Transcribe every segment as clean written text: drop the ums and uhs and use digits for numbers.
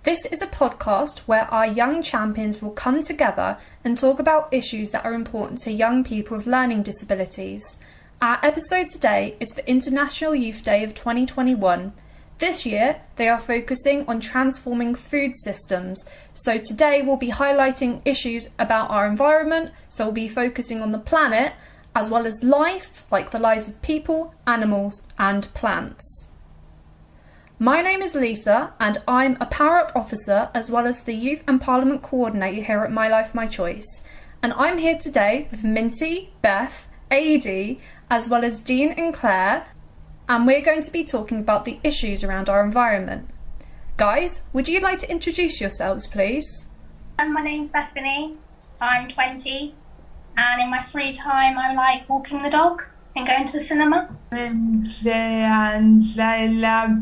This is a podcast where our young champions will come together and talk about issues that are important to young people with learning disabilities. Our episode today is for International Youth Day of 2021. This year, they are focusing on transforming food systems. So today we'll be highlighting issues about our environment, so we'll be focusing on the planet, as well as life, like the lives of people, animals, and plants. My name is Lisa, and I'm a Power Up Officer, as well as the Youth and Parliament Coordinator here at My Life, My Choice. And I'm here today with Minty, Beth, Adi, as well as Dean and Claire, and we're going to be talking about the issues around our environment. Guys, would you like to introduce yourselves, please? My name's Bethany, I'm 20, and in my free time I like walking the dog and going to the cinema. Minty and I love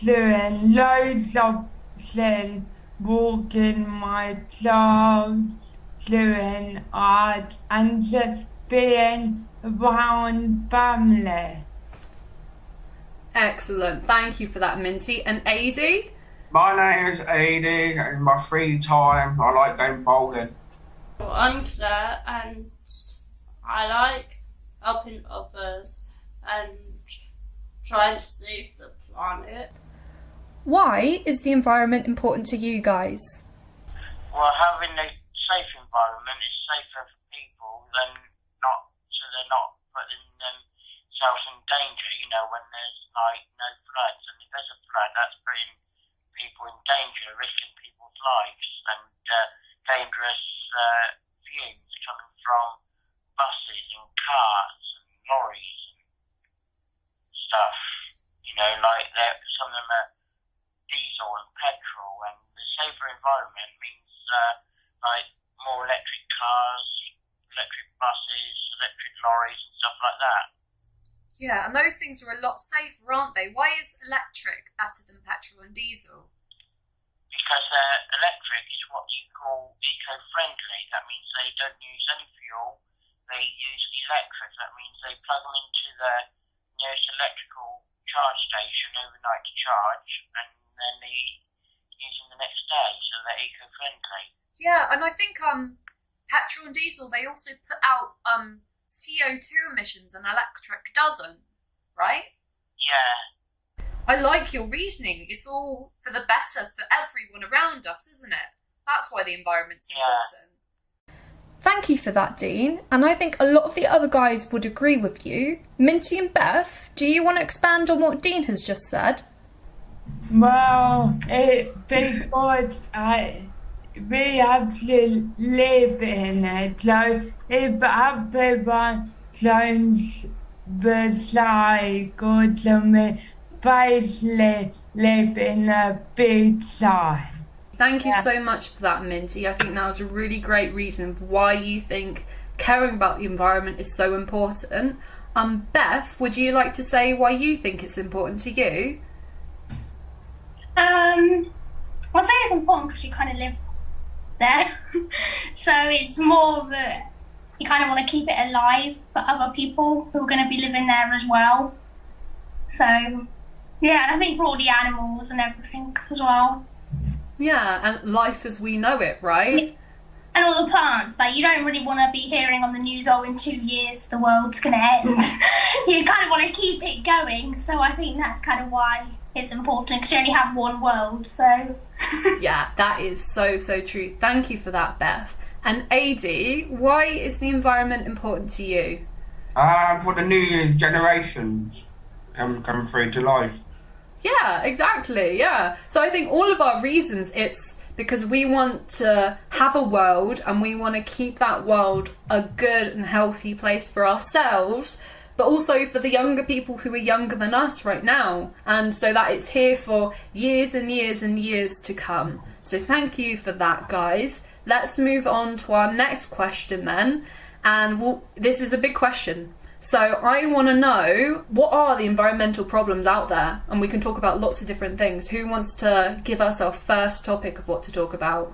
doing loads of things, walking my dog, doing art, and just being around family. Excellent, thank you for that, Minty. And Adi? My name is Adi, and in my free time I like going bowling. Well, I'm Claire, and I like helping others and trying to save the planet. Why is the environment important to you guys? Well, having a safe environment is safer for people than not, so they're not putting themselves in danger, you know, when there's like no floods. And if there's a flood, that's putting people in danger, risking people's lives, and dangerous fumes coming from buses and cars and lorries and stuff. You know, like some of them are diesel and petrol, and the safer environment means like more electric cars, electric buses, electric lorries and stuff like that. Yeah, and those things are a lot safer, aren't they? Why is electric better than petrol and diesel? Because electric is what you call eco-friendly. That means they don't use any fuel, they use electric. That means they plug them into the nearest electrical charge station overnight to charge, and then they use them the next day, so they're eco-friendly. Yeah, and I think petrol and diesel, they also put out CO2 emissions, and electric doesn't, right? Yeah. I like your reasoning. It's all for the better for everyone around us, isn't it? That's why the environment's important. Thank you for that, Dean. And I think a lot of the other guys would agree with you. Minty and Beth, do you want to expand on what Dean has just said? Well, it's because we have to live in it, so if everyone joins the cycle, then we basically live in a big cycle. Thank you so much for that, Minty. I think that was a really great reason for why you think caring about the environment is so important. Beth, would you like to say why you think it's important to you? I'd say it's important because you kind of live there. So it's more that you kind of want to keep it alive for other people who are going to be living there as well. So, yeah, and I think for all the animals and everything as well. Yeah, and life as we know it, right? And all the plants, like you don't really want to be hearing on the news, oh, in 2 years the world's going to end. You kind of want to keep it going, so I think that's kind of why it's important, because you only have one world, so... Yeah, that is so true. Thank you for that, Beth. And Adi, why is the environment important to you? For the new generations coming through to life. Yeah, exactly, yeah. So I think all of our reasons, it's because we want to have a world and we want to keep that world a good and healthy place for ourselves, but also for the younger people who are younger than us right now, and so that it's here for years and years and years to come. So thank you for that, guys. Let's move on to our next question then, and this is a big question. So I want to know, what are the environmental problems out there? And we can talk about lots of different things. Who wants to give us our first topic of what to talk about?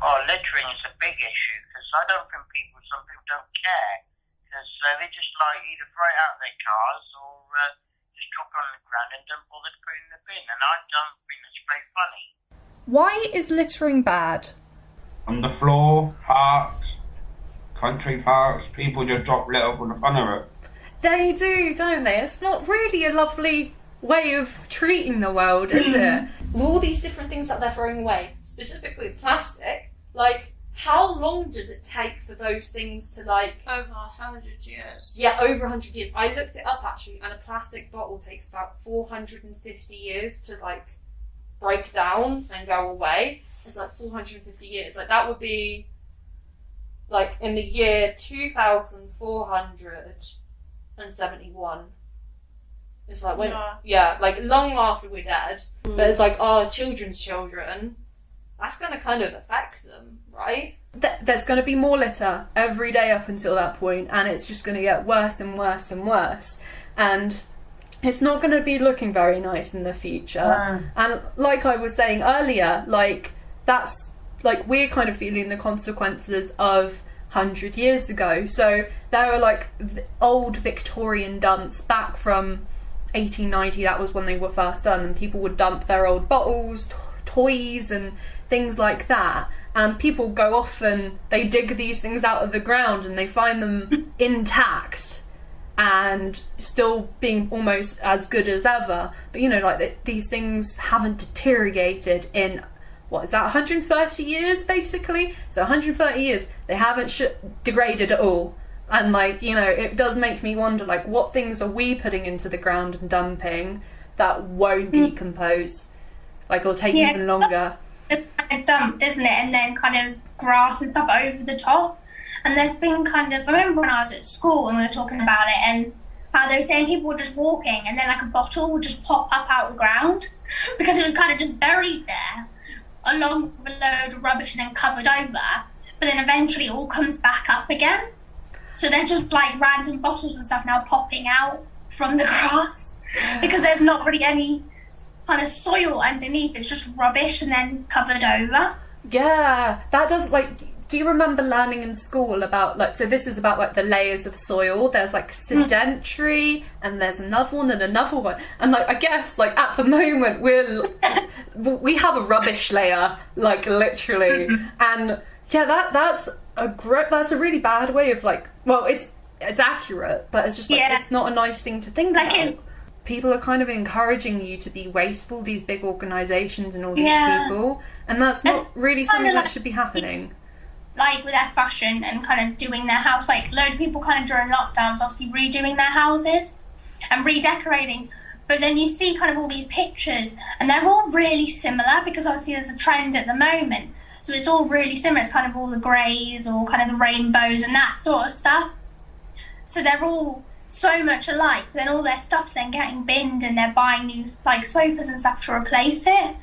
Oh, littering is a big issue, because I don't think some people don't care. Because they just like either throw it out of their cars or just drop it on the ground and don't bother to put it in the bin. And I don't think that's very funny. Why is littering bad? On the floor, parks, country parks, people just drop litter for the fun of it. They do, don't they? It's not really a lovely way of treating the world, is it? All these different things that they're throwing away, specifically plastic, like, how long does it take for those things to, like... Over 100 years. Yeah, over 100 years. I looked it up, actually, and a plastic bottle takes about 450 years to, like, break down and go away. It's like 450 years. Like, that would be, like, in the year 2471. It's like when, like long after we're dead. But it's like our children's children, that's going to kind of affect them, right? There's going to be more litter every day up until that point, and it's just going to get worse and worse and worse. And it's not going to be looking very nice in the future. And like I was saying earlier, like, that's, like, we're kind of feeling the consequences of 100 years ago. So there are, like, old Victorian dumps back from 1890, that was when they were first done, and people would dump their old bottles, toys and things like that, and people go off and they dig these things out of the ground and they find them intact and still being almost as good as ever, but you know, like, these things haven't deteriorated in, what is that, 130 years basically? So 130 years they haven't degraded at all. And, like, you know, it does make me wonder, like, what things are we putting into the ground and dumping that won't decompose? Like, it'll take even longer. It's kind of dumped, isn't it? And then kind of grass and stuff over the top. And there's been kind of, I remember when I was at school and we were talking about it, and how they were saying people were just walking and then, like, a bottle would just pop up out of the ground because it was kind of just buried there along with a load of rubbish and then covered over. But then eventually it all comes back up again. So they're just, like, random bottles and stuff now popping out from the grass because there's not really any kind of soil underneath. It's just rubbish and then covered over. Yeah, that does, like, do you remember learning in school about, like, so this is about, like, the layers of soil. There's, like, sedentary and there's another one and another one. And, like, I guess, like, at the moment we have a rubbish layer, like, literally. And yeah, that's a really bad way of, like, well, it's accurate, but it's just, like, it's not a nice thing to think about. People are kind of encouraging you to be wasteful, these big organisations and all these people, and that's not really something that should be happening. Like, with their fashion and kind of doing their house, like, a load of people kind of during lockdowns obviously redoing their houses and redecorating, but then you see kind of all these pictures and they're all really similar because obviously there's a trend at the moment. So it's all really similar. It's kind of all the greys or kind of the rainbows and that sort of stuff. So they're all so much alike. Then all their stuff's then getting binned and they're buying new, like, sofas and stuff to replace it.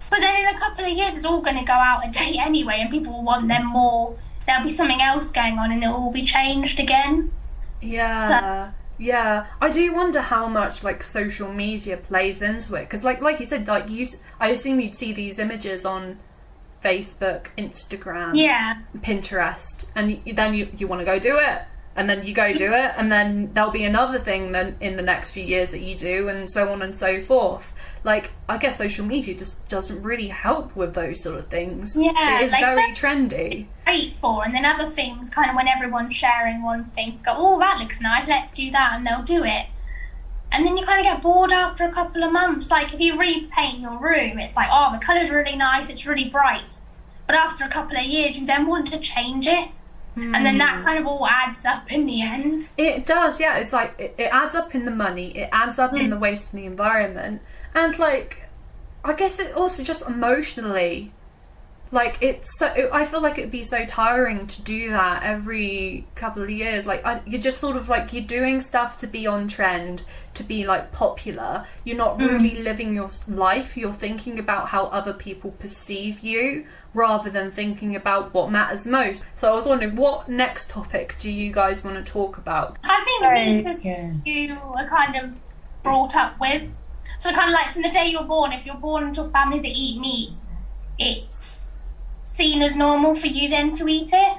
But then in a couple of years, it's all going to go out of date anyway, and people will want them more. There'll be something else going on, and it'll all be changed again. Yeah. Yeah, I do wonder how much, like, social media plays into it, because like you said, like, I assume you'd see these images on Facebook, Instagram, Pinterest, and then you want to go do it, and then you go do it, and then there'll be another thing then in the next few years that you do, and so on and so forth. Like, I guess social media just doesn't really help with those sort of things. Yeah, it is, like, very trendy. Great for, and then other things, kind of when everyone's sharing one thing, go, oh, that looks nice, let's do that, and they'll do it. And then you kind of get bored after a couple of months. Like, if you repaint your room, it's like, oh, the colour's really nice, it's really bright. But after a couple of years, you then want to change it. And then that kind of all adds up in the end. It does, yeah. It's like, it adds up in the money, it adds up in the waste in the environment. And, like, I guess it also just emotionally, like, I feel like it'd be so tiring to do that every couple of years. Like, you're just sort of, like, you're doing stuff to be on trend, to be, like, popular. You're not really living your life. You're thinking about how other people perceive you rather than thinking about what matters most. So I was wondering, what next topic do you guys want to talk about? I think you are kind of brought up with. So kind of like from the day you're born, if you're born into a family that eat meat, it's seen as normal for you then to eat it.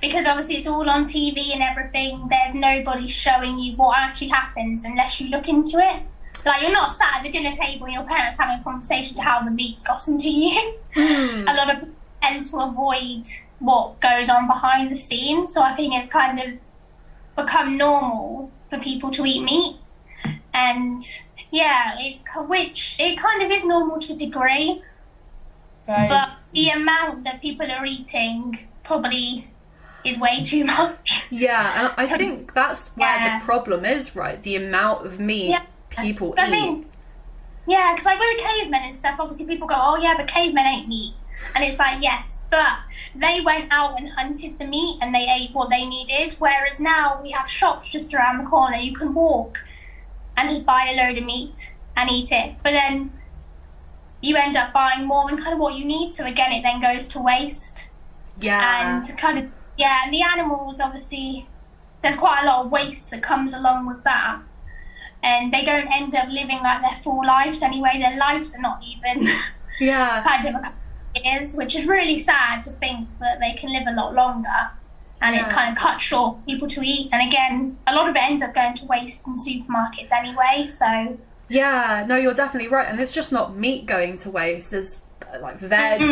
Because obviously it's all on TV and everything. There's nobody showing you what actually happens unless you look into it. like you're not sat at the dinner table and your parents having a conversation to how the meat's gotten to you. A lot of people tend to avoid what goes on behind the scenes, so I think it's kind of become normal for people to eat meat, and which it kind of is normal to a degree, but the amount that people are eating probably is way too much. Yeah, and I think that's where the problem is, right? The amount of meat people eat. Because like with the cavemen and stuff, obviously people go, oh yeah, but cavemen ate meat. And it's like, yes, but they went out and hunted the meat and they ate what they needed, whereas now we have shops just around the corner. You can walk and just buy a load of meat and eat it. But then you end up buying more than kind of what you need, so again, it then goes to waste. Yeah. And kind of, and the animals, obviously, there's quite a lot of waste that comes along with that. And they don't end up living like their full lives anyway. Their lives are not even kind of a couple of years, which is really sad to think that they can live a lot longer. And it's kind of cut short people to eat. And again, a lot of it ends up going to waste in supermarkets anyway, so... Yeah, no, you're definitely right. And it's just not meat going to waste. There's, like, veg...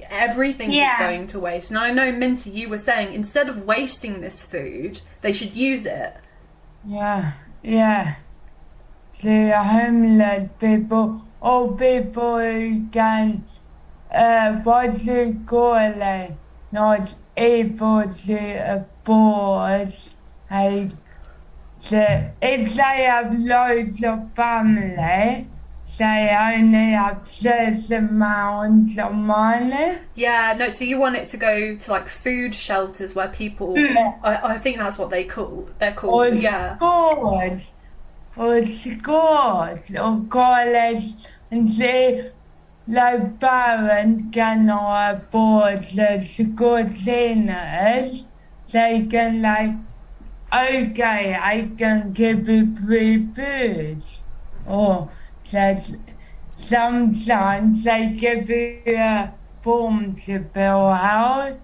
Everything is going to waste. And I know, Minty, you were saying instead of wasting this food, they should use it. Yeah. The homeless people, or people who can, what do you call it, not able to afford if they have loads of family, they only have certain amount of money. Yeah, no, so you want it to go to like food shelters where people, I think that's what they're called, or schools, or college, and say, like parents cannot afford the school dinners, they can like, okay, I can give you free food, or that sometimes they give you a form to fill out.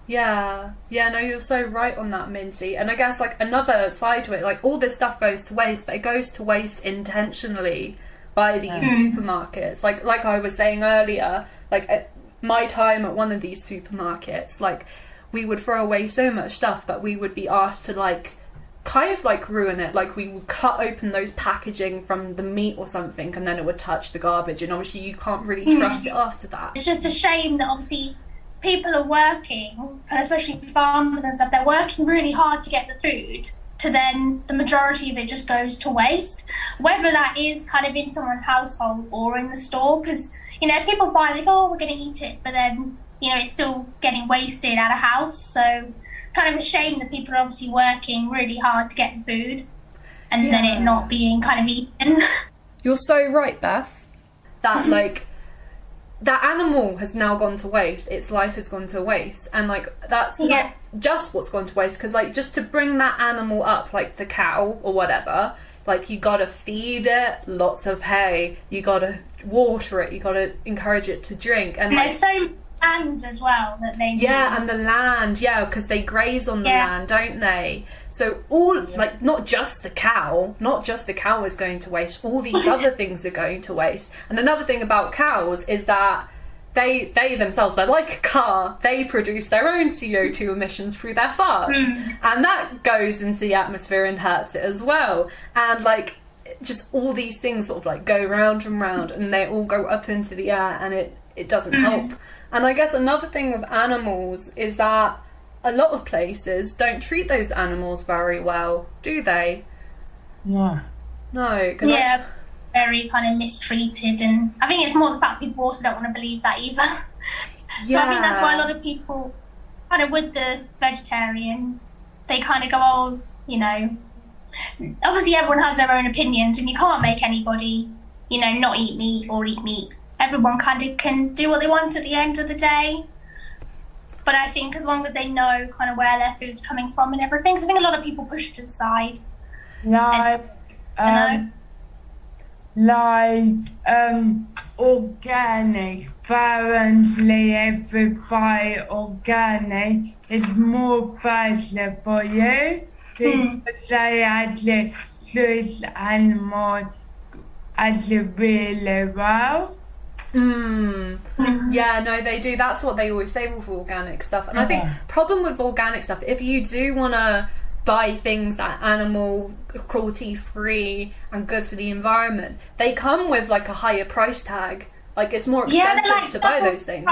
Yeah, no, you're so right on that, Minty. And I guess like another side to it, like all this stuff goes to waste, but it goes to waste intentionally by these supermarkets. Like I was saying earlier, like at my time at one of these supermarkets, like we would throw away so much stuff, but we would be asked to like kind of like ruin it. Like we would cut open those packaging from the meat or something, and then it would touch the garbage, and obviously you can't really trust it after that. It's just a shame that obviously people are working, and especially farmers and stuff, they're working really hard to get the food, to then the majority of it just goes to waste, whether that is kind of in someone's household or in the store, because you know people buy, they go, oh, we're going to eat it, but then you know it's still getting wasted at a house. So kind of a shame that people are obviously working really hard to get the food and then it not being kind of eaten. You're so right, Beth, that like that animal has now gone to waste, its life has gone to waste, and like that's not just what's gone to waste, because like just to bring that animal up, like the cow or whatever, like you gotta feed it lots of hay, you gotta water it, you gotta encourage it to drink, and like, there's so land as well that they use. And the land, because they graze on the land, don't they? So all like not just the cow is going to waste, all these other things are going to waste. And another thing about cows is that they themselves, they're like a car, they produce their own CO2 emissions through their farts, and that goes into the atmosphere and hurts it as well. And like just all these things sort of like go round and round, and they all go up into the air, and it doesn't help. And I guess another thing with animals is that a lot of places don't treat those animals very well, do they? No. No. Very kind of mistreated, and I think it's more the fact people also don't want to believe that either. So I think that's why a lot of people, kind of with the vegetarian, they kind of go, oh, you know, obviously everyone has their own opinions, and you can't make anybody, you know, not eat meat or eat meat. Everyone kind of can do what they want at the end of the day. But I think as long as they know kind of where their food's coming from and everything, because I think a lot of people push it to the side. Organic, apparently everybody organic is more better for you, because they actually those animals as really well. Yeah, no, they do. That's what they always say with organic stuff. And I think problem with organic stuff, if you do want to buy things that are animal cruelty free and good for the environment, they come with like a higher price tag. Like it's more expensive to buy those things.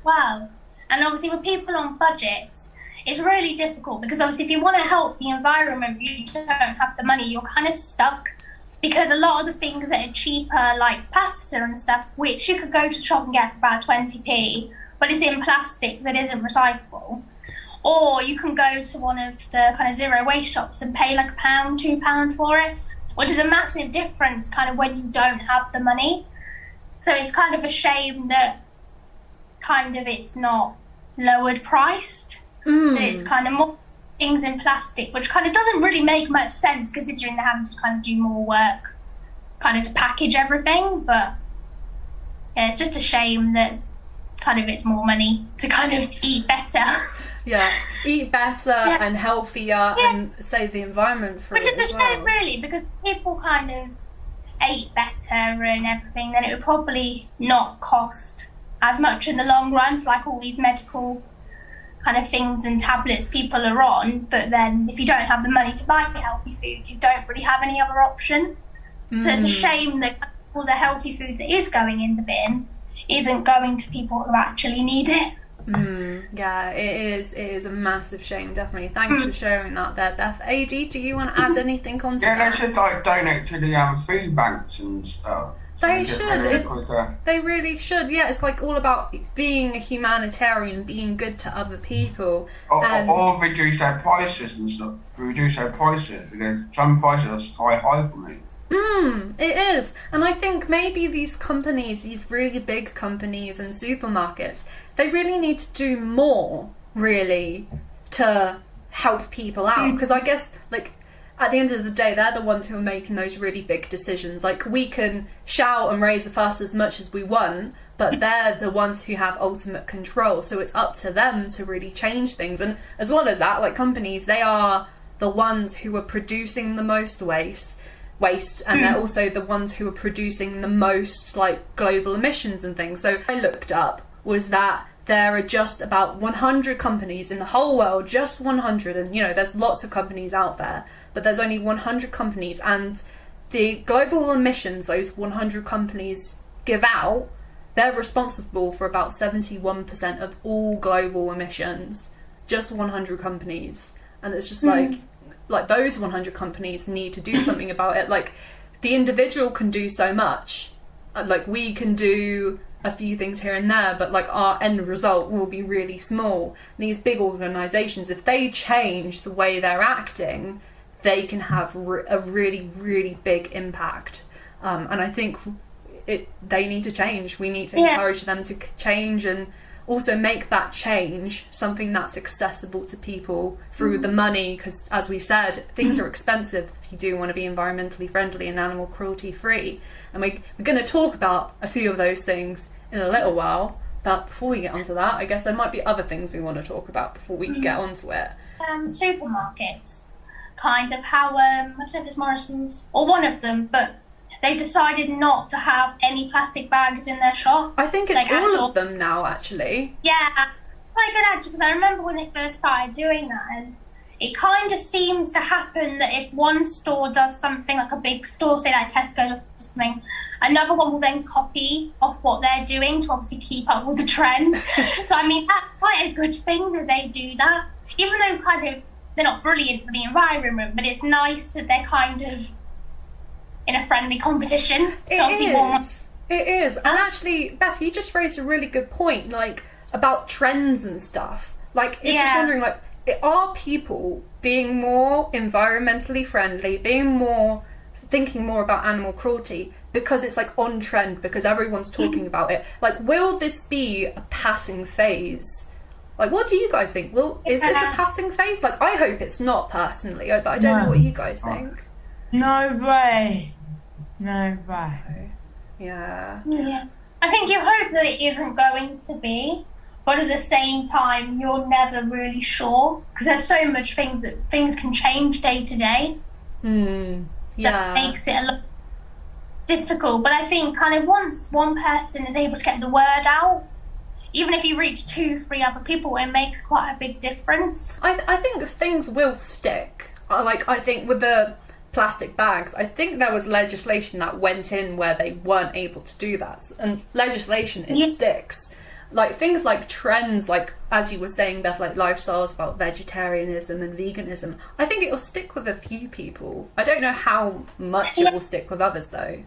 Well, and obviously with people on budgets, it's really difficult because obviously if you want to help the environment, you don't have the money, you're kind of stuck. Because a lot of the things that are cheaper, like pasta and stuff, which you could go to the shop and get for about 20p, but it's in plastic that isn't recyclable. Or you can go to one of the kind of zero waste shops and pay like £1, £2 for it, which is a massive difference kind of when you don't have the money. So it's kind of a shame that kind of it's not lowered priced. That it's kind of more things in plastic, which kind of doesn't really make much sense considering they're having to kind of do more work kind of to package everything. But yeah, it's just a shame that kind of it's more money to kind of eat better. Yeah, eat better and healthier and save the environment for which it is a shame really, because people kind of ate better and everything, then it would probably not cost as much in the long run for like all these medical kind of things and tablets people are on. But then if you don't have the money to buy healthy food, you don't really have any other option. So it's a shame that all the healthy food that is going in the bin isn't going to people who actually need it. Yeah, it is a massive shame, definitely. Thanks for sharing that there, Beth. AD, do you want to add anything onto that? Yeah, they should like donate to the food banks and stuff. They should. They really should. Yeah, it's like all about being a humanitarian, being good to other people. Or reduce their prices and stuff. Reduce their prices, because some prices are sky high for me. It is. And I think maybe these companies, these really big companies and supermarkets, they really need to do more, really, to help people out. Because I guess, like, at the end of the day, they're the ones who are making those really big decisions. Like, we can shout and raise a fuss as much as we want, but they're the ones who have ultimate control. So it's up to them to really change things. And as well as that, like, companies, they are the ones who are producing the most waste, and they're also the ones who are producing the most, like, global emissions and things. So I looked up was that there are just about 100 companies in the whole world, just 100, and you know, there's lots of companies out there, but there's only 100 companies, and the global emissions those 100 companies give out, they're responsible for about 71% of all global emissions. Just 100 companies. And it's just like those 100 companies need to do something about it. Like, the individual can do so much, like we can do a few things here and there, but like our end result will be really small. These big organisations, if they change the way they're acting, they can have a really, really big impact. And I think they need to change. We need to encourage them to change, and also make that change something that's accessible to people through the money, because as we've said, things are expensive if you do want to be environmentally friendly and animal cruelty free. And we're going to talk about a few of those things in a little while, but before we get onto that, I guess there might be other things we want to talk about before we get onto it. Supermarkets, kind of how, I don't know if it's Morrison's or one of them, but they decided not to have any plastic bags in their shop. I think it's like all of them now, actually. Yeah, quite good actually, because I remember when they first started doing that, and it kind of seems to happen that if one store does something, like a big store, say like Tesco or something, another one will then copy off what they're doing to obviously keep up with the trend. So I mean, that's quite a good thing that they do that, even though kind of they're not brilliant for the environment, but it's nice that they're kind of in a friendly competition. It is. And actually, Beth, you just raised a really good point, like, about trends and stuff. Like, it's just wondering, like, are people being more environmentally friendly, thinking more about animal cruelty because it's, like, on trend, because everyone's talking about it? Like, will this be a passing phase? Like, what do you guys think? Is this a passing phase? Like, I hope it's not, personally, but I don't know what you guys think. No way. No way. Yeah. I think you hope that it isn't going to be, but at the same time, you're never really sure, because there's so much things can change day to day. that makes it a lot difficult. But I think kind of once one person is able to get the word out, even if you reach 2-3 other people, it makes quite a big difference. I think things will stick. I think with the plastic bags, I think there was legislation that went in where they weren't able to do that. And legislation, it sticks. Like things like trends, like as you were saying, Beth, like lifestyles about vegetarianism and veganism, I think it will stick with a few people. I don't know how much it will stick with others though.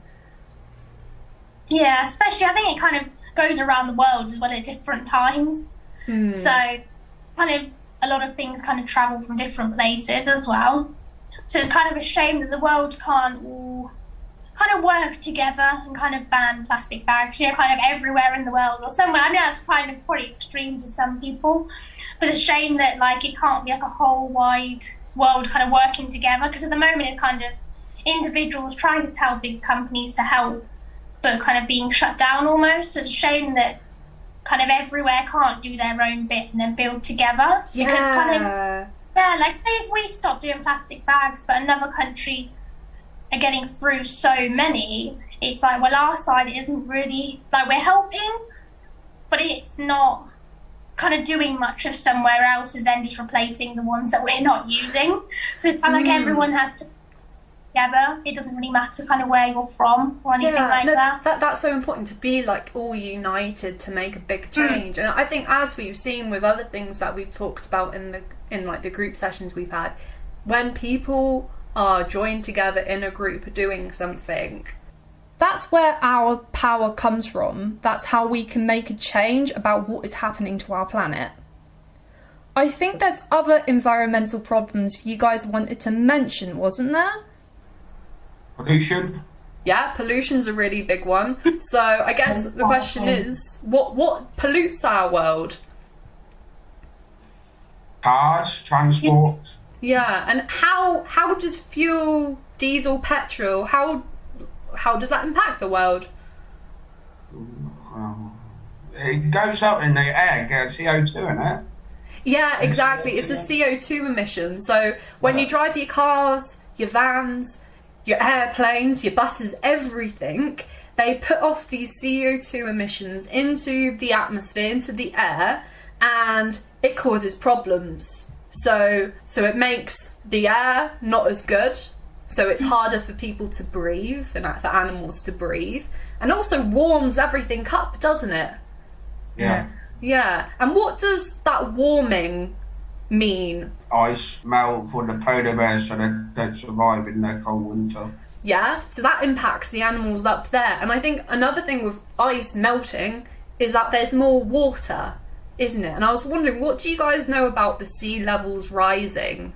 Yeah, especially I think it kind of goes around the world as well at different times. So kind of a lot of things kind of travel from different places as well. So it's kind of a shame that the world can't all kind of work together and kind of ban plastic bags, you know, kind of everywhere in the world or somewhere. I know that's kind of probably extreme to some people, but it's a shame that like it can't be like a whole wide world kind of working together, because at the moment it's kind of individuals trying to tell big companies to help but kind of being shut down almost. So it's a shame that kind of everywhere can't do their own bit and then build together. Yeah. Because kind of, yeah, like say if we stop doing plastic bags but another country are getting through so many, it's like, well, our side isn't really, like we're helping, but it's not kind of doing much if somewhere else is then just replacing the ones that we're not using. So it's kind of like everyone has to together. It doesn't really matter kind of where you're from or anything that. That's so important, to be like all united to make a big change. And I think as we've seen with other things that we've talked about in like the group sessions we've had, when people are joined together in a group doing something, that's where our power comes from. That's how we can make a change about what is happening to our planet. I think there's other environmental problems you guys wanted to mention, wasn't there? Pollution. Yeah, pollution's a really big one. So I guess the question is, what pollutes our world? Cars, transport. Yeah, and how does fuel, diesel, petrol, how does that impact the world? It goes up in the air, gets CO2 in it. Yeah, exactly. It's the CO2 emissions. So when you drive your cars, your vans, your airplanes, your buses, everything, they put off these CO2 emissions into the atmosphere, into the air, and it causes problems. So it makes the air not as good, so it's harder for people to breathe and for animals to breathe, and also warms everything up, doesn't it? Yeah. Yeah, and what does that warming mean? Ice melt for the polar bears so they don't survive in their cold winter. Yeah, so that impacts the animals up there. And I think another thing with ice melting is that there's more water, isn't it? And I was wondering, what do you guys know about the sea levels rising?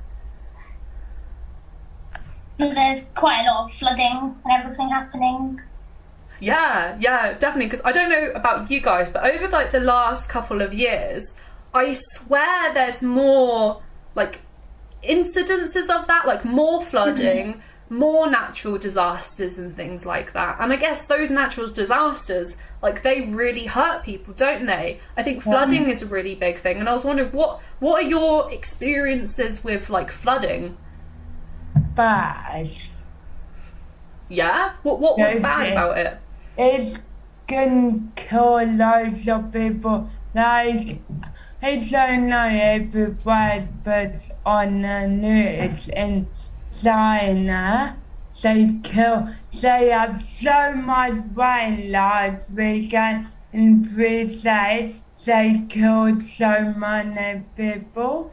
There's quite a lot of flooding and everything happening. Yeah, definitely, because I don't know about you guys, but over like the last couple of years, I swear there's more like incidences of that, like more flooding, more natural disasters and things like that. And I guess those natural disasters, like they really hurt people, don't they? I think flooding is a really big thing, and I was wondering what are your experiences with like flooding? Bad. Yeah? What was bad about it? It can kill loads of people. Like, I don't know everybody, but on the news in China, they have so much rain last weekend in 3 days, they killed so many people.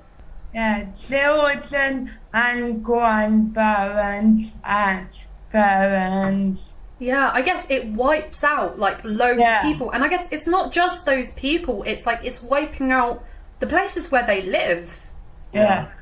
Yeah, children and grandparents and parents. Yeah, I guess it wipes out like loads of people, and I guess it's not just those people, it's like it's wiping out the places where they live,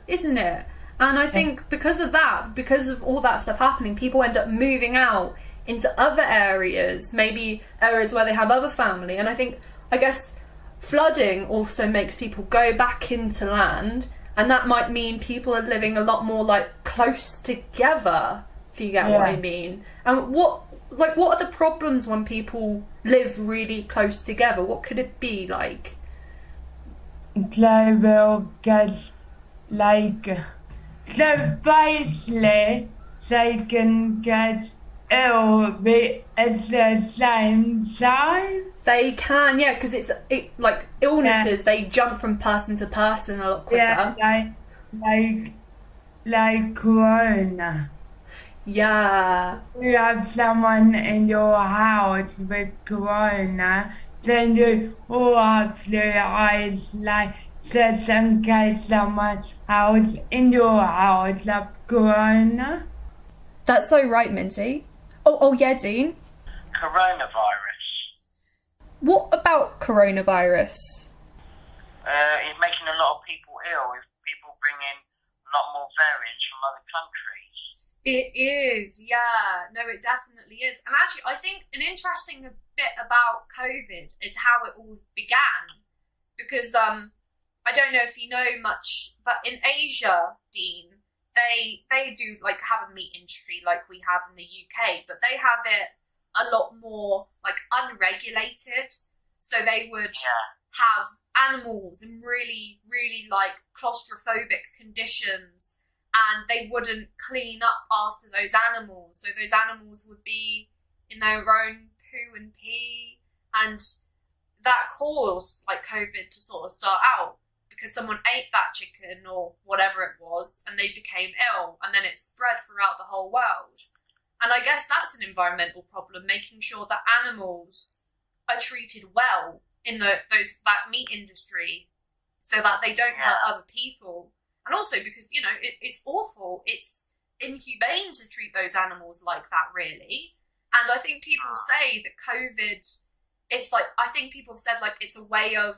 isn't it? And I think because of that, because of all that stuff happening, people end up moving out into other areas, maybe areas where they have other family. And I guess flooding also makes people go back into land, and that might mean people are living a lot more like close together, if you get what I mean. And what are the problems when people live really close together? What could it be like? They will get like, so basically they can get ill at the same time. They can, yeah, because like illnesses, they jump from person to person a lot quicker. Yeah, like corona. Yeah. You have someone in your house with corona, then you all have to isolate just in case someone else in your house has corona. That's so right, Minty. Oh yeah, Dean. Coronavirus. What about coronavirus? It's making a lot of people ill if people bring in a lot more variants from other countries. It is, yeah. No, it definitely is. And actually, I think an interesting bit about COVID is how it all began. Because I don't know if you know much, but in Asia, Dean, they do like have a meat industry like we have in the UK, but they have it a lot more like unregulated. So they would have animals in really, really like claustrophobic conditions, and they wouldn't clean up after those animals. So those animals would be in their own poo and pee, and that caused like COVID to sort of start out because someone ate that chicken or whatever it was and they became ill, and then it spread throughout the whole world. And I guess that's an environmental problem, making sure that animals are treated well in that meat industry so that they don't hurt other people. And also because, you know, it's awful. It's inhumane to treat those animals like that, really. And I think people say that COVID, it's like, I think people have said like it's a way of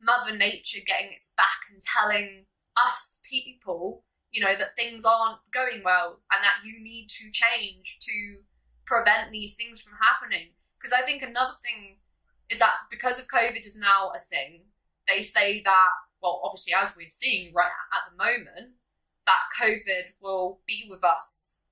Mother Nature getting its back and telling us people, you know, that things aren't going well and that you need to change to prevent these things from happening. Because I think another thing is that because of COVID is now a thing, they say that, well, obviously as we're seeing right at the moment, that COVID will be with us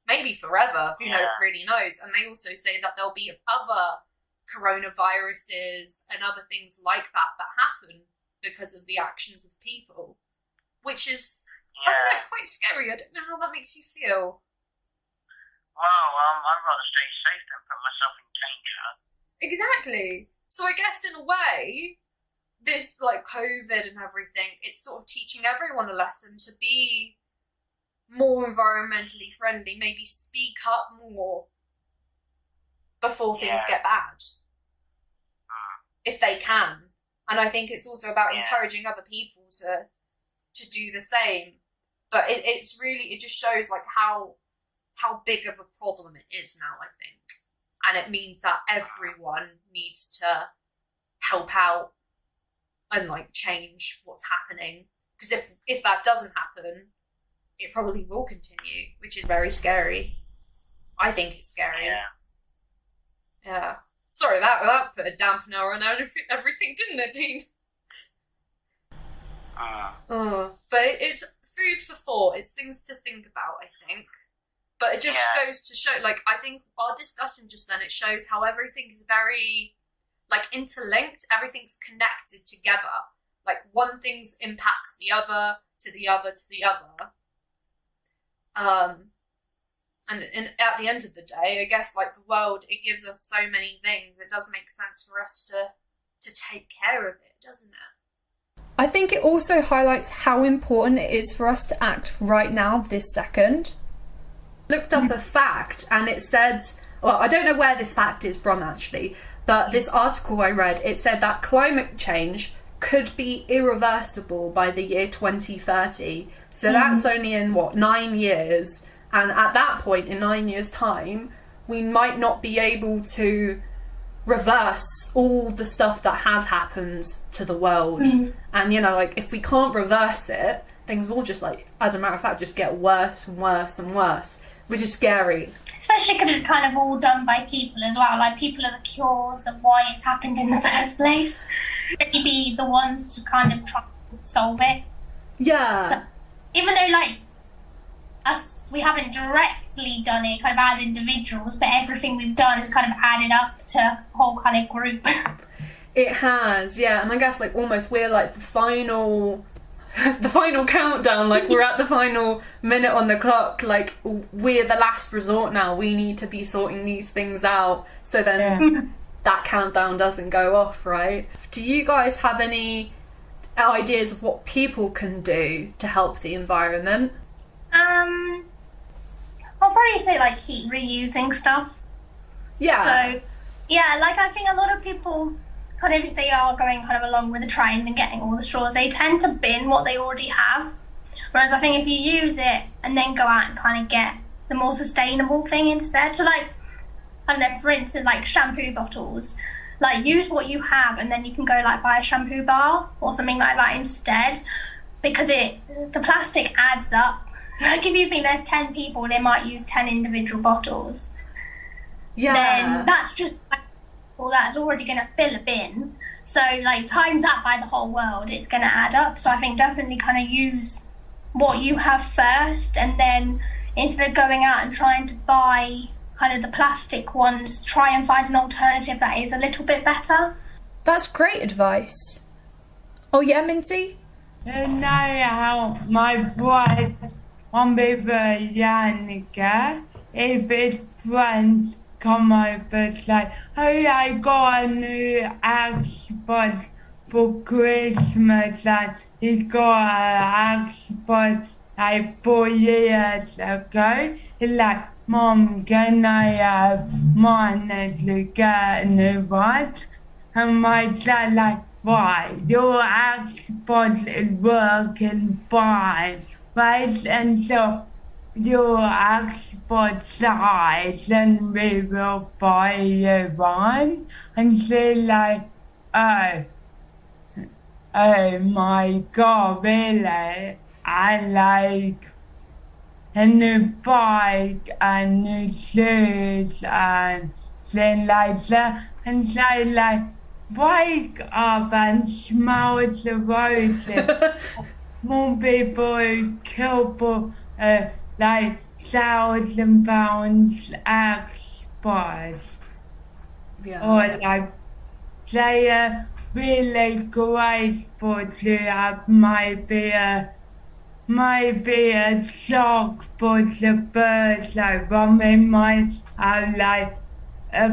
maybe forever. Who really knows? And they also say that there'll be other coronaviruses and other things like that happen because of the actions of people, which is I don't know, quite scary. I don't know how that makes you feel. Well, I'd rather stay safe than put myself in danger. Exactly. So I guess in a way, this like COVID and everything, it's sort of teaching everyone a lesson to be more environmentally friendly, maybe speak up more before things get bad. If they can. And I think it's also about encouraging other people to do the same. But it's really, it just shows like how big of a problem it is now, I think. And it means that everyone needs to help out and like change what's happening. Because if that doesn't happen, it probably will continue, which is very scary. I think it's scary. Yeah. Sorry, that put a dampener on everything, didn't it, Dean? But it's food for thought. It's things to think about, I think. But it just goes to show, like, I think our discussion just then, it shows how everything is very, like, interlinked. Everything's connected together. Like, one thing impacts the other, to the other, to the other. And at the end of the day, I guess, like, the world, it gives us so many things. It does make sense for us to take care of it, doesn't it? I think it also highlights how important it is for us to act right now, this second. Looked up a fact, and it said, well, I don't know where this fact is from, actually, but this article I read, it said that climate change could be irreversible by the year 2030. So that's only in, 9 years? And at that point, in 9 years' time, we might not be able to reverse all the stuff that has happened to the world. And, you know, like, if we can't reverse it, things will just, like, as a matter of fact, just get worse and worse and worse, which is scary. Especially because it's kind of all done by people as well. Like, people are the cures of why it's happened in the first place. They'd be the ones to kind of try to solve it. Yeah. So, even though, like, we haven't directly done it kind of as individuals, but everything we've done has kind of added up to a whole kind of group. It has, yeah. And I guess, like, almost we're, like, the final the final countdown, like we're at the final minute on the clock, like we're the last resort now, we need to be sorting these things out so then that countdown doesn't go off, right? Do you guys have any ideas of what people can do to help the environment? I'll probably say like keep reusing stuff. Yeah. So yeah, like I think a lot of people kind of, if they are going kind of along with the trend and getting all the straws, they tend to bin what they already have. Whereas I think if you use it and then go out and kind of get the more sustainable thing instead, so like, I don't know, for instance, like shampoo bottles, like use what you have and then you can go like buy a shampoo bar or something like that instead, because the plastic adds up. Like if you think there's 10 people, they might use 10 individual bottles. Yeah. Then that's just, well, that's already going to fill a bin. So like times that by the whole world, it's going to add up. So I think definitely kind of use what you have first, and then instead of going out and trying to buy kind of the plastic ones, try and find an alternative that is a little bit better. That's great advice. Oh yeah, Minty? And I help my brother one before younger. If his friends come over, say, hey, I got a new Xbox for Christmas, and he got an Xbox like 4 years ago. He's like, Mom, can I have mine to get a new one? And my dad like, why? Your Xbox is working fine, right? And so your Xbox dies and we will buy you one. And she's like, oh my God, really? I like a new bike and new shoes and things like that. And so like, wake up and smell the roses. More people who kill for like £1,000 Xbox. Yeah. Or like they are really grateful to have maybe a sock for the birds. Like one might have like a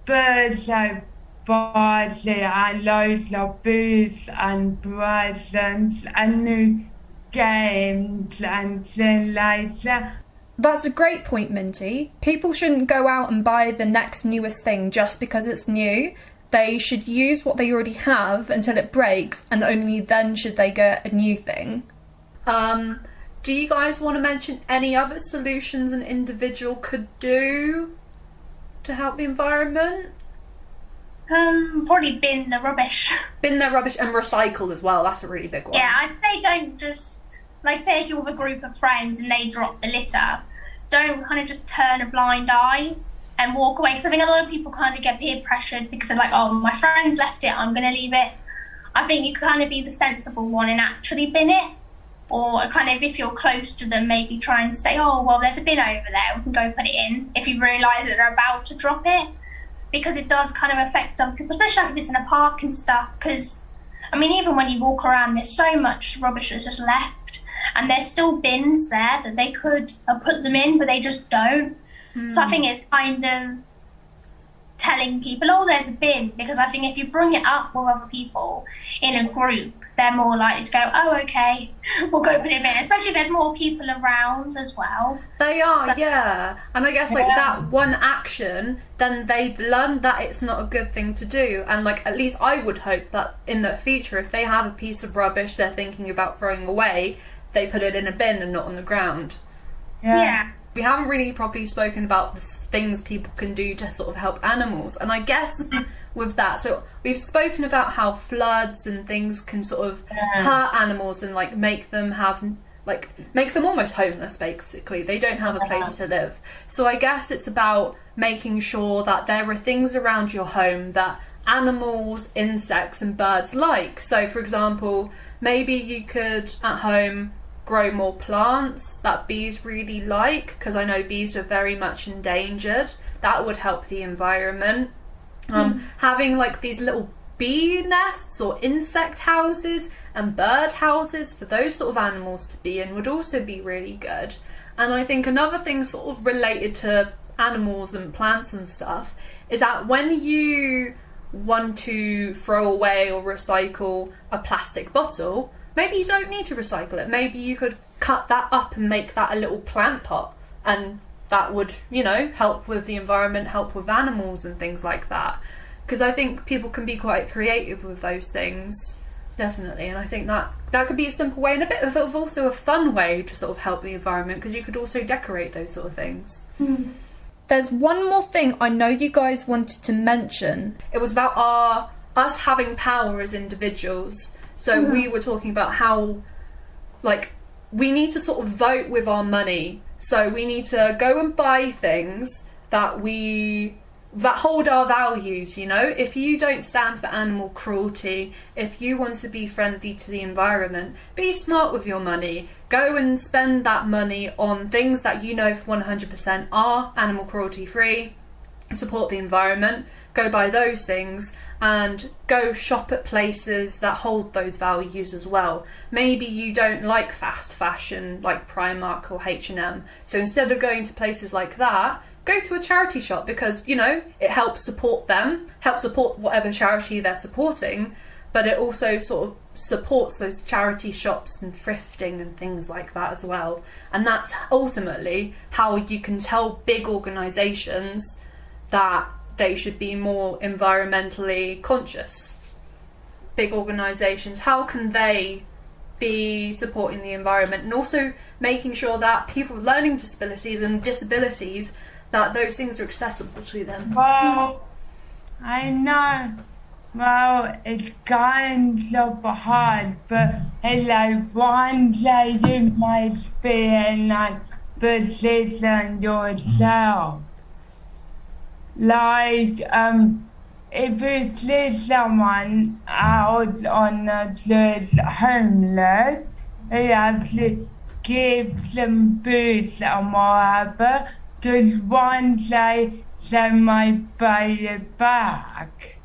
birds like party and loads of booze and presents and new games and things like that. That's a great point, Minty. People shouldn't go out and buy the next newest thing just because it's new. They should use what they already have until it breaks, and only then should they get a new thing. Do you guys want to mention any other solutions an individual could do to help the environment? Probably bin the rubbish. Bin their rubbish and recycle as well. That's a really big one. Yeah, I'd say don't just, like say if you're with a group of friends and they drop the litter, don't kind of just turn a blind eye and walk away. Because I think a lot of people kind of get peer pressured because they're like, oh, my friends left it, I'm going to leave it. I think you kind of be the sensible one and actually bin it. Or kind of, if you're close to them, maybe try and say, oh, well, there's a bin over there, we can go put it in, if you realise that they're about to drop it. Because it does kind of affect other people, especially if it's in a park and stuff. Because, I mean, even when you walk around, there's so much rubbish that's just left. And there's still bins there that they could put them in, but they just don't. So I think it's kind of telling people, oh, there's a bin. Because I think if you bring it up with other people in a group, they're more likely to go, oh, okay, we'll go put it in. Especially if there's more people around as well. They are, yeah. And I guess, like, that one action, then they've learned that it's not a good thing to do. And, like, at least I would hope that in the future, if they have a piece of rubbish they're thinking about throwing away, they put it in a bin and not on the ground. Yeah. We haven't really properly spoken about the things people can do to sort of help animals. And I guess with that, so we've spoken about how floods and things can sort of hurt animals and like make them almost homeless, basically. They don't have a place to live. So I guess it's about making sure that there are things around your home that animals, insects and birds like. So for example, maybe you could at home grow more plants that bees really like, because I know bees are very much endangered. That would help the environment. Having like these little bee nests or insect houses and bird houses for those sort of animals to be in would also be really good. And I think another thing sort of related to animals and plants and stuff is that when you want to throw away or recycle a plastic bottle, maybe you don't need to recycle it. Maybe you could cut that up and make that a little plant pot, and that would, you know, help with the environment, help with animals and things like that. Because I think people can be quite creative with those things, definitely. And I think that could be a simple way and a bit of also a fun way to sort of help the environment, because you could also decorate those sort of things. There's one more thing I know you guys wanted to mention. It was about us having power as individuals. So we were talking about how, like, we need to sort of vote with our money. So we need to go and buy things that hold our values, you know? If you don't stand for animal cruelty, if you want to be friendly to the environment, be smart with your money. Go and spend that money on things that you know for 100% are animal cruelty free, support the environment, go buy those things, and go shop at places that hold those values as well. Maybe you don't like fast fashion like Primark or H&M, so instead of going to places like that, go to a charity shop, because, you know, it helps support them, helps support whatever charity they're supporting, but it also sort of supports those charity shops and thrifting and things like that as well. And that's ultimately how you can tell big organisations that they should be more environmentally conscious. Big organisations, how can they be supporting the environment and also making sure that people with learning disabilities and disabilities, that those things are accessible to them? Well, I know. Well, it's kind of hard, but it's like once you might be in that position yourself. Like, if you see someone out on the street homeless, you have to give them food or whatever, because once they might buy it back.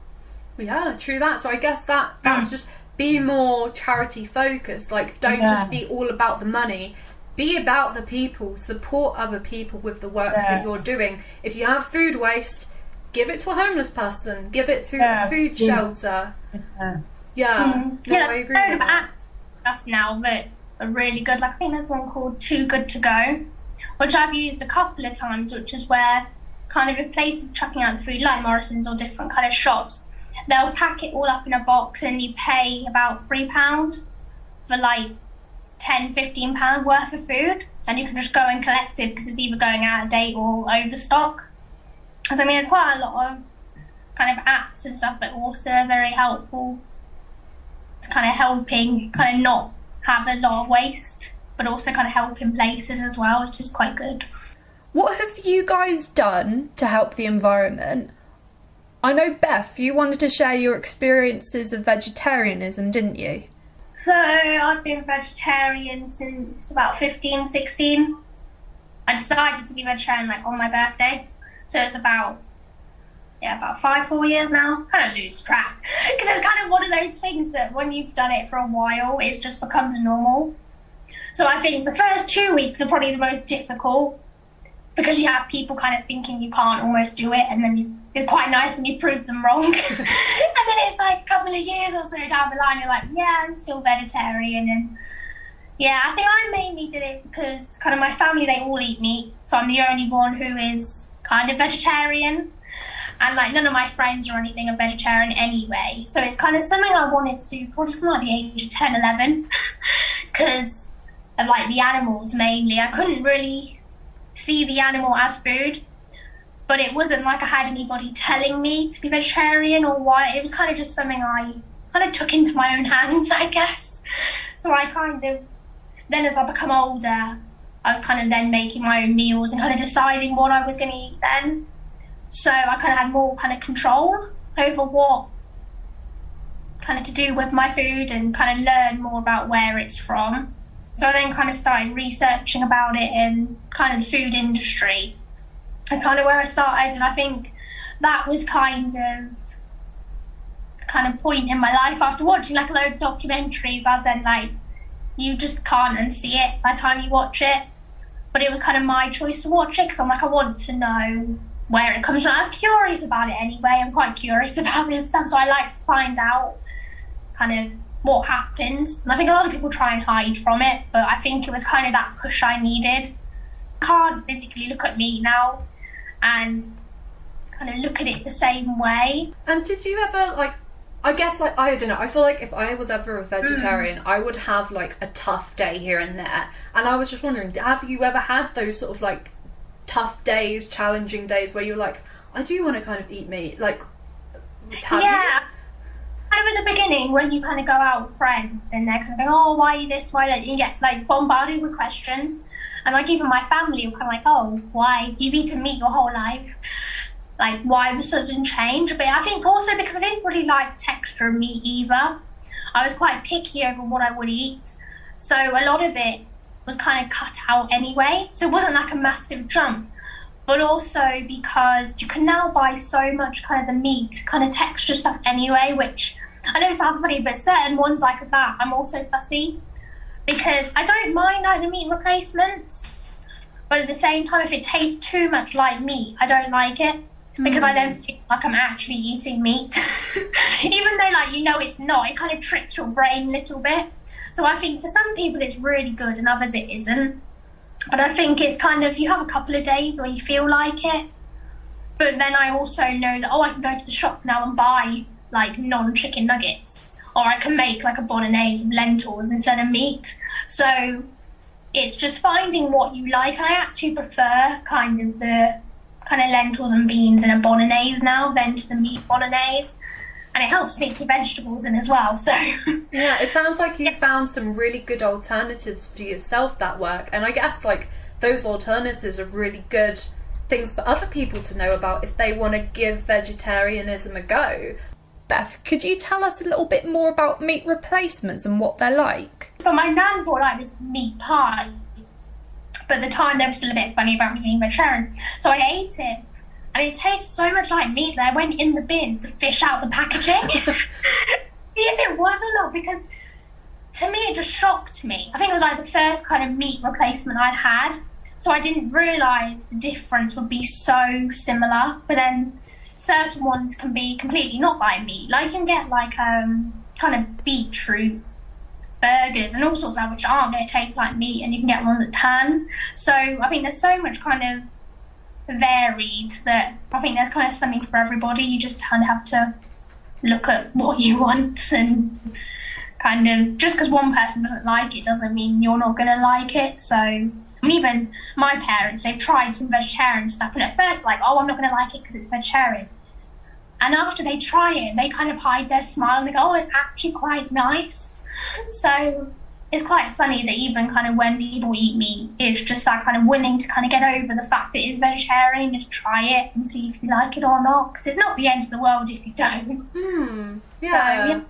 Yeah, true that. So I guess that's just be more charity focused. Like, don't just be all about the money. Be about the people. Support other people with the work that you're doing. If you have food waste, give it to a homeless person. Give it to a food shelter. I agree with that. Stuff now that are really good. Like, I think there's one called Too Good To Go, which I've used a couple of times, which is where kind of if places chucking out the food, like Morrison's or different kind of shops, they'll pack it all up in a box and you pay about £3 for like £10-15 worth of food, and you can just go and collect it because it's either going out of date or overstock. Because I mean, there's quite a lot of kind of apps and stuff that also are very helpful to kind of helping kind of not have a lot of waste, but also kind of helping places as well, which is quite good. What have you guys done to help the environment? I know, Beth, you wanted to share your experiences of vegetarianism, didn't you? So I've been vegetarian since about 15, 16. I decided to be vegetarian like on my birthday. So it's about 4 years now. I kind of lose track. Because it's kind of one of those things that when you've done it for a while, it just becomes normal. So I think the first 2 weeks are probably the most difficult, because you have people kind of thinking you can't almost do it, and then it's quite nice when you prove them wrong. And then it's like a couple of years or so down the line, you're like, yeah, I'm still vegetarian. And yeah, I think I mainly did it because kind of my family, they all eat meat, so I'm the only one who is kind of vegetarian. And like none of my friends or anything are vegetarian anyway. So it's kind of something I wanted to do probably from like the age of 10, 11, because of like the animals mainly. I couldn't really see the animal as food, but it wasn't like I had anybody telling me to be vegetarian or why. It was kind of just something I kind of took into my own hands, I guess. So I kind of, then as I become older, I was kind of then making my own meals and kind of deciding what I was going to eat then. So I kind of had more kind of control over what kind of to do with my food and kind of learn more about where it's from. So I then kind of started researching about it in kind of the food industry, and kind of where I started. And I think that was kind of kind of point in my life after watching like a load of documentaries, as in like you just can't unsee it by the time you watch it. But it was kind of my choice to watch it because I'm like, I want to know where it comes from. I was curious about it anyway. I'm quite curious about this stuff, so I like to find out kind of what happens. And I think a lot of people try and hide from it, but I think it was kind of that push I needed. I can't physically look at meat now and kind of look at it the same way. And did you ever, like, I guess, like, I don't know, I feel like if I was ever a vegetarian, I would have, like, a tough day here and there. And I was just wondering, have you ever had those sort of, like, tough days, challenging days where you're like, I do want to kind of eat meat? Like, have you? Kind of at the beginning, when you kind of go out with friends and they're kind of going, oh, why are you this, why that? You get, like, bombarded with questions. And, like, even my family were kind of like, oh, why? You've eaten meat your whole life. Like, why the sudden change? But I think also because I didn't really like texture of meat either. I was quite picky over what I would eat. So a lot of it was kind of cut out anyway. So it wasn't like a massive jump. But also because you can now buy so much kind of the meat, kind of texture stuff anyway, which I know it sounds funny, but certain ones like that, I'm also fussy. Because I don't mind like the meat replacements, but at the same time, if it tastes too much like meat, I don't like it. Because I don't feel like I'm actually eating meat. Even though, like, you know it's not, it kind of tricks your brain a little bit. So I think for some people it's really good and others it isn't. But I think it's kind of, you have a couple of days where you feel like it. But then I also know that, oh, I can go to the shop now and buy, like, non-chicken nuggets. Or I can make, like, a bolognese with lentils instead of meat. So it's just finding what you like. I actually prefer kind of the kind of lentils and beans in a bolognese now than to the meat bolognese, and it helps sneak your vegetables in as well. So yeah, it sounds like you found some really good alternatives for yourself that work, and I guess like those alternatives are really good things for other people to know about if they want to give vegetarianism a go. Beth, could you tell us a little bit more about meat replacements and what they're like? But my nan bought like this meat pie, but at the time they were still a bit funny about me being vegetarian. So I ate it, and it tastes so much like meat that I went in the bin to fish out the packaging. See if it was or not, because to me it just shocked me. I think it was like the first kind of meat replacement I'd had, so I didn't realise the difference would be so similar. But then certain ones can be completely not like meat. Like you can get like kind of beetroot burgers and all sorts of that which aren't going to taste like meat, and you can get ones that tan. So I think there's so much kind of varied that I think there's kind of something for everybody. You just kind of have to look at what you want, and kind of just because one person doesn't like it doesn't mean you're not going to like it. So even my parents, they've tried some vegetarian stuff, and at first like, oh, I'm not going to like it because it's vegetarian. And after they try it, they kind of hide their smile and they go, oh, it's actually quite nice. So it's quite funny that even kind of when people eat meat, it's just that kind of willing to kind of get over the fact that it's vegetarian, just try it and see if you like it or not, because it's not the end of the world if you don't. Yeah. So, yeah.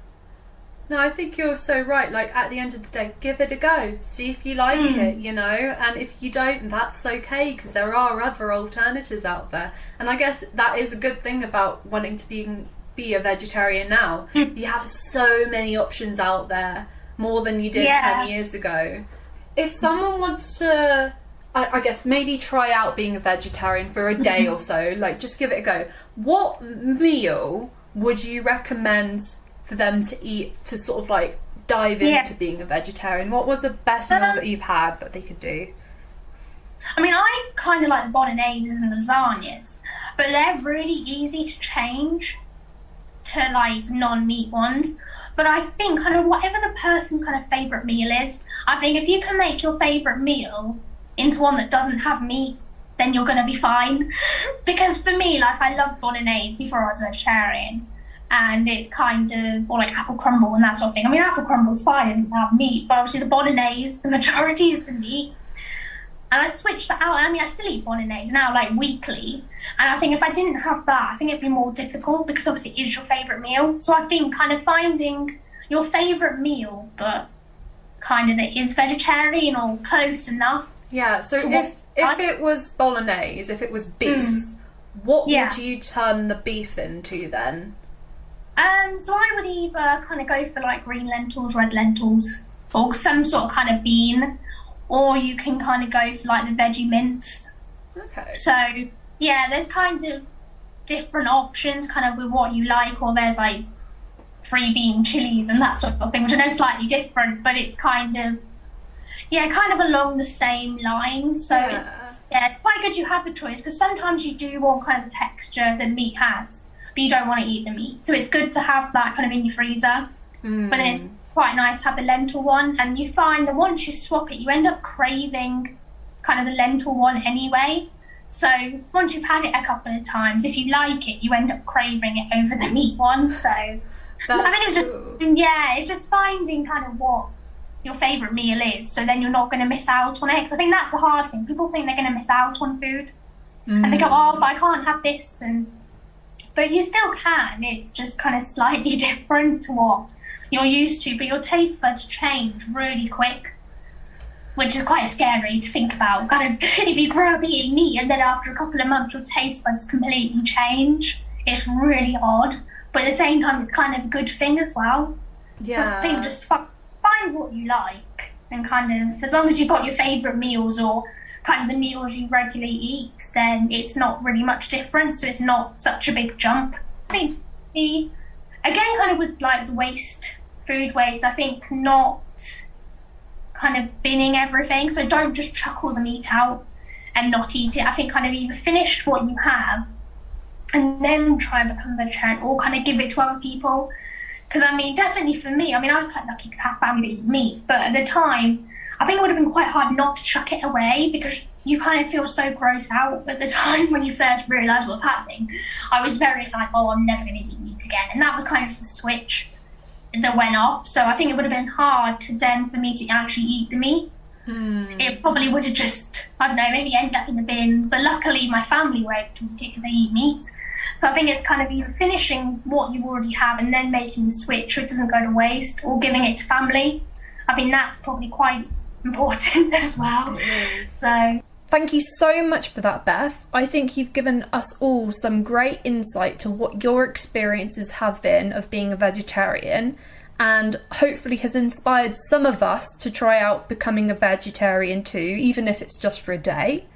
No, I think you're so right. Like, at the end of the day, give it a go. See if you like it, you know? And if you don't, that's okay, because there are other alternatives out there. And I guess that is a good thing about wanting to be a vegetarian now. You have so many options out there, more than you did 10 years ago. If someone wants to, I guess, maybe try out being a vegetarian for a day or so, like, just give it a go. What meal would you recommend for them to eat to sort of like dive into being a vegetarian? What was the best meal that you've had that they could do? I mean, I kind of like the bolognaise and lasagnas, but they're really easy to change to like non-meat ones. But I think kind of whatever the person's kind of favourite meal is, I think if you can make your favourite meal into one that doesn't have meat, then you're going to be fine. Because for me, like, I loved bolognese before I was a vegetarian. And it's kind of, or like apple crumble and that sort of thing. I mean, apple crumble's fine, it doesn't have meat, but obviously the bolognese, the majority is the meat. And I switched that out. I mean, I still eat bolognese now, like weekly. And I think if I didn't have that, I think it'd be more difficult, because obviously it is your favourite meal. So I think kind of finding your favourite meal, but kind of that is vegetarian or close enough. Yeah, so if it was bolognese, if it was beef, what would you turn the beef into then? So I would either kind of go for like green lentils, red lentils, or some sort of kind of bean, or you can kind of go for like the veggie mince. Okay. So yeah, there's kind of different options kind of with what you like, or there's like free bean chilies and that sort of thing, which I know is slightly different, but it's kind of along the same lines. So it's quite good you have the choice, because sometimes you do want kind of the texture that meat has, but you don't want to eat the meat. So it's good to have that kind of in your freezer. But then it's quite nice to have the lentil one, and you find that once you swap it, you end up craving kind of the lentil one anyway. So once you've had it a couple of times, if you like it, you end up craving it over the meat one. So I think it's just finding kind of what your favourite meal is, so then you're not going to miss out on it. Because I think that's the hard thing. People think they're going to miss out on food, and they go, oh, but I can't have this, but you still can. It's just kind of slightly different to what you're used to, but your taste buds change really quick, which is quite scary to think about. Kind of, if you grow up eating meat and then after a couple of months your taste buds completely change, it's really odd. But at the same time, it's kind of a good thing as well. Yeah. So I think just find what you like, and kind of, as long as you've got your favourite meals or kind of the meals you regularly eat, then it's not really much different. So it's not such a big jump. I think, again, kind of with like the food waste, I think not kind of binning everything. So don't just chuck all the meat out and not eat it. I think kind of either finish what you have and then try and become vegetarian, or kind of give it to other people. Because I mean, definitely for me, I mean, I was quite lucky to have family that eat meat, but at the time, I think it would have been quite hard not to chuck it away, because you kind of feel so gross out at the time when you first realise what's happening. I was very like, oh, I'm never going to eat meat again. And that was kind of the switch that went off. So I think it would have been hard for me to actually eat the meat. It probably would have just, I don't know, maybe ended up in the bin. But luckily my family were able to eat it because they eat meat. So I think it's kind of either finishing what you already have and then making the switch so it doesn't go to waste, or giving it to family. I think that's probably quite important as well. So thank you so much for that, Beth. I think you've given us all some great insight to what your experiences have been of being a vegetarian, and hopefully has inspired some of us to try out becoming a vegetarian too, even if it's just for a day.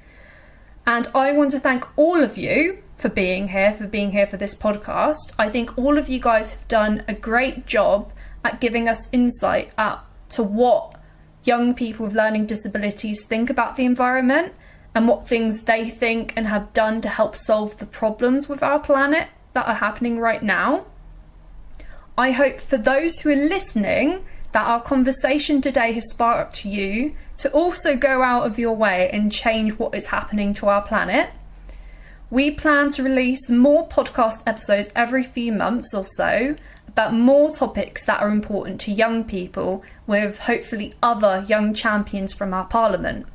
And I want to thank all of you for being here for this podcast. I think all of you guys have done a great job at giving us insight to what young people with learning disabilities think about the environment, and what things they think and have done to help solve the problems with our planet that are happening right now. I hope for those who are listening that our conversation today has sparked you to also go out of your way and change what is happening to our planet. We plan to release more podcast episodes every few months or so about more topics that are important to young people, with hopefully other young champions from our parliament.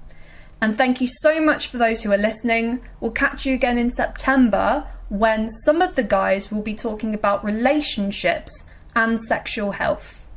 And thank you so much for those who are listening. We'll catch you again in September, when some of the guys will be talking about relationships and sexual health.